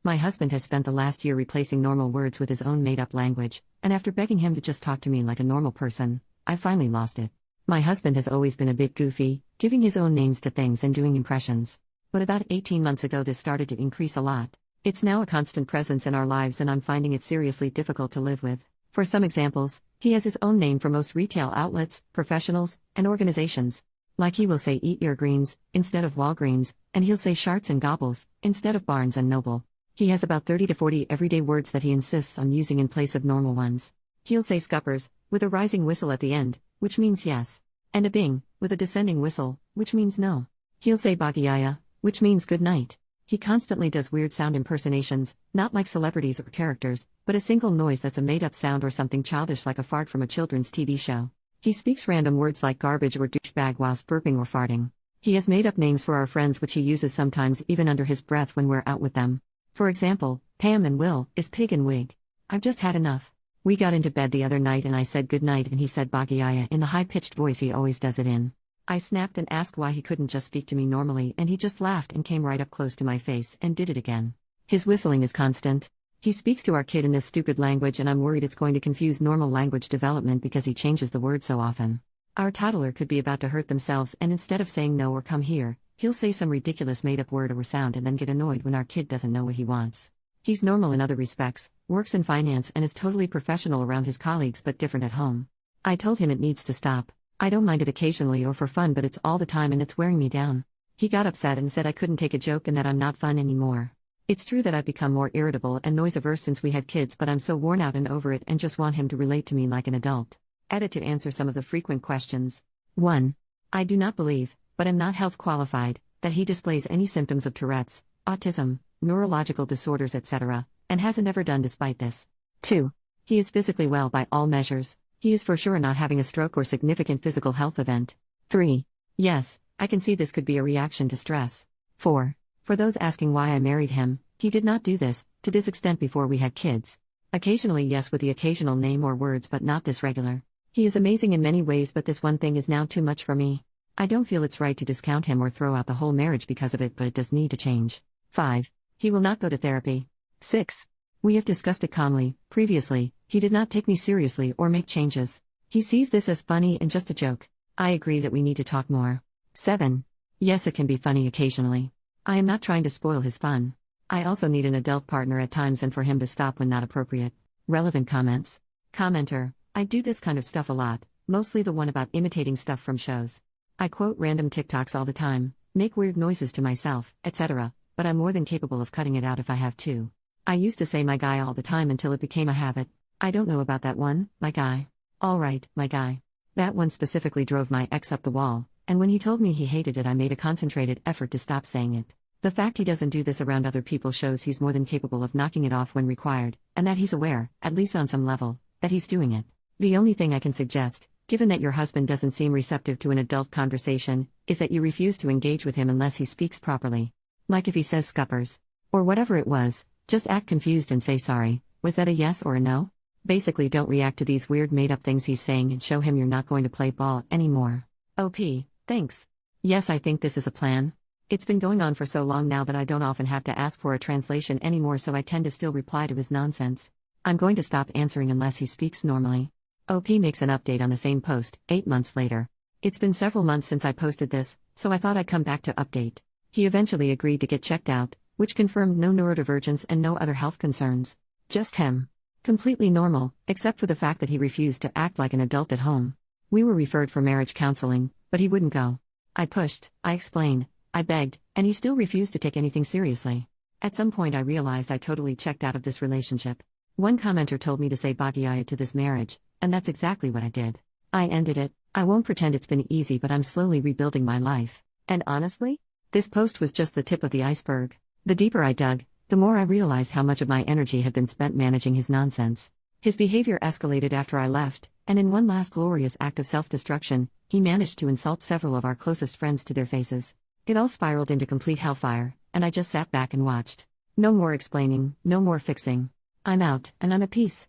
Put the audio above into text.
My husband has spent the last year replacing normal words with his own made-up language, and after begging him to just talk to me like a normal person, I finally lost it. My husband has always been a bit goofy, giving his own names to things and doing impressions. But about 18 months ago this started to increase a lot. It's now a constant presence in our lives and I'm finding it seriously difficult to live with. For some examples, he has his own name for most retail outlets, professionals, and organizations. Like he will say Eat Your Greens, instead of Walgreens, and he'll say Sharts and Gobbles, instead of Barnes and Noble. He has about 30 to 40 everyday words that he insists on using in place of normal ones. He'll say Scuppers, with a rising whistle at the end, which means yes. And a Bing, with a descending whistle, which means no. He'll say Bagayaya, which means good night. He constantly does weird sound impersonations, not like celebrities or characters, but a single noise that's a made-up sound or something childish like a fart from a children's TV show. He speaks random words like garbage or douchebag whilst burping or farting. He has made up names for our friends which he uses sometimes even under his breath when we're out with them. For example, Pam and Will is Pig and Wig. I've just had enough. We got into bed the other night and I said good night and he said Bagayaya in the high-pitched voice he always does it in. I snapped and asked why he couldn't just speak to me normally and he just laughed and came right up close to my face and did it again. His whistling is constant. He speaks to our kid in this stupid language and I'm worried it's going to confuse normal language development because he changes the word so often. Our toddler could be about to hurt themselves and instead of saying no or come here, he'll say some ridiculous made-up word or sound and then get annoyed when our kid doesn't know what he wants. He's normal in other respects, works in finance and is totally professional around his colleagues but different at home. I told him it needs to stop. I don't mind it occasionally or for fun but it's all the time and it's wearing me down. He got upset and said I couldn't take a joke and that I'm not fun anymore. It's true that I've become more irritable and noise-averse since we had kids but I'm so worn out and over it and just want him to relate to me like an adult. Added to answer some of the frequent questions. 1. I do not believe, but am not health qualified, that he displays any symptoms of Tourette's, autism, neurological disorders etc., and hasn't ever done despite this. 2. He is physically well by all measures. He is for sure not having a stroke or significant physical health event. 3. Yes, I can see this could be a reaction to stress. 4. For those asking why I married him, he did not do this, to this extent before we had kids. Occasionally yes with the occasional name or words but not this regular. He is amazing in many ways but this one thing is now too much for me. I don't feel it's right to discount him or throw out the whole marriage because of it but it does need to change. 5. He will not go to therapy. 6. We have discussed it calmly. Previously, he did not take me seriously or make changes. He sees this as funny and just a joke. I agree that we need to talk more. 7. Yes, it can be funny occasionally. I am not trying to spoil his fun. I also need an adult partner at times and for him to stop when not appropriate. Relevant comments. Commenter, I do this kind of stuff a lot, mostly the one about imitating stuff from shows. I quote random TikToks all the time, make weird noises to myself, etc., but I'm more than capable of cutting it out if I have to. I used to say my guy all the time until it became a habit. I don't know about that one, my guy. Alright, my guy. That one specifically drove my ex up the wall, and when he told me he hated it I made a concentrated effort to stop saying it. The fact he doesn't do this around other people shows he's more than capable of knocking it off when required, and that he's aware, at least on some level, that he's doing it. The only thing I can suggest, given that your husband doesn't seem receptive to an adult conversation, is that you refuse to engage with him unless he speaks properly. Like if he says Scuppers, or whatever it was, just act confused and say sorry. Was that a yes or a no? Basically don't react to these weird made-up things he's saying and show him you're not going to play ball anymore. OP, thanks. Yes, I think this is a plan. It's been going on for so long now that I don't often have to ask for a translation anymore so I tend to still reply to his nonsense. I'm going to stop answering unless he speaks normally. OP makes an update on the same post, 8 months later. It's been several months since I posted this, so I thought I'd come back to update. He eventually agreed to get checked out, which confirmed no neurodivergence and no other health concerns. Just him. Completely normal, except for the fact that he refused to act like an adult at home. We were referred for marriage counseling, but he wouldn't go. I pushed, I explained, I begged, and he still refused to take anything seriously. At some point I realized I totally checked out of this relationship. One commenter told me to say Bagayaya to this marriage, and that's exactly what I did. I ended it. I won't pretend it's been easy but I'm slowly rebuilding my life. And honestly, this post was just the tip of the iceberg. The deeper I dug, the more I realized how much of my energy had been spent managing his nonsense. His behavior escalated after I left, and in one last glorious act of self-destruction, he managed to insult several of our closest friends to their faces. It all spiraled into complete hellfire, and I just sat back and watched. No more explaining, no more fixing. I'm out, and I'm at peace.